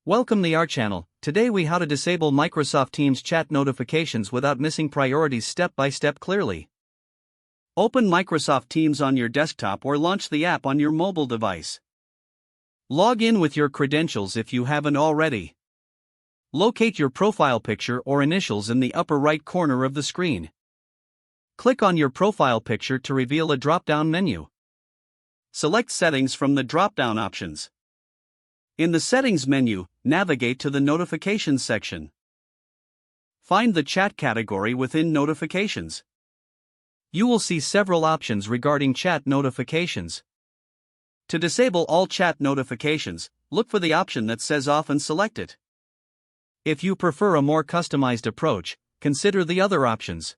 Welcome to our channel. Today we how to disable Microsoft Teams chat notifications without missing priorities step by step clearly. Open Microsoft Teams on your desktop or launch the app on your mobile device. Log in with your credentials if you haven't already. Locate your profile picture or initials in the upper right corner of the screen. Click on your profile picture to reveal a drop-down menu. Select Settings from the drop-down options. In the Settings menu, navigate to the Notifications section. Find the Chat category within Notifications. You will see several options regarding chat notifications. To disable all chat notifications, look for the option that says Off and select it. If you prefer a more customized approach, consider the other options.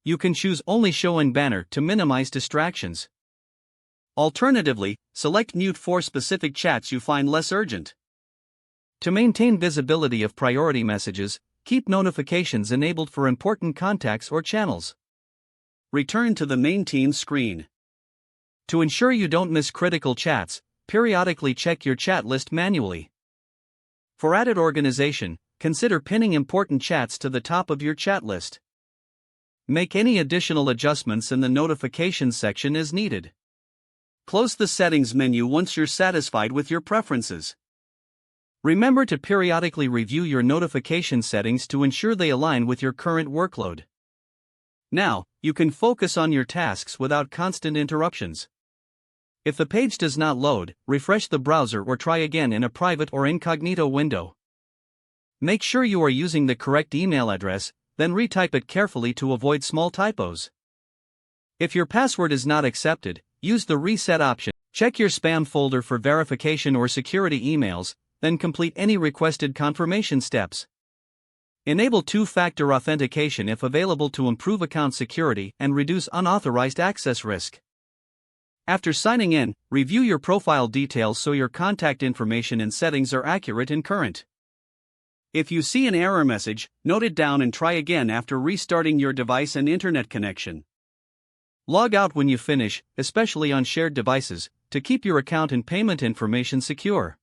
You can choose Only Show in Banner to minimize distractions. Alternatively, select Mute for specific chats you find less urgent. To maintain visibility of priority messages, keep notifications enabled for important contacts or channels. Return to the main Teams screen. To ensure you don't miss critical chats, periodically check your chat list manually. For added organization, consider pinning important chats to the top of your chat list. Make any additional adjustments in the Notifications section as needed. Close the Settings menu once you're satisfied with your preferences. Remember to periodically review your notification settings to ensure they align with your current workload. Now, you can focus on your tasks without constant interruptions. If the page does not load, refresh the browser or try again in a private or incognito window. Make sure you are using the correct email address, then retype it carefully to avoid small typos. If your password is not accepted, use the Reset option. Check your spam folder for verification or security emails, then complete any requested confirmation steps. Enable two-factor authentication if available to improve account security and reduce unauthorized access risk. After signing in, review your profile details so your contact information and settings are accurate and current. If you see an error message, note it down and try again after restarting your device and internet connection. Log out when you finish, especially on shared devices, to keep your account and payment information secure.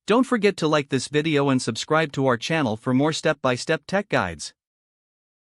Don't forget to like this video and subscribe to our channel for more step-by-step tech guides.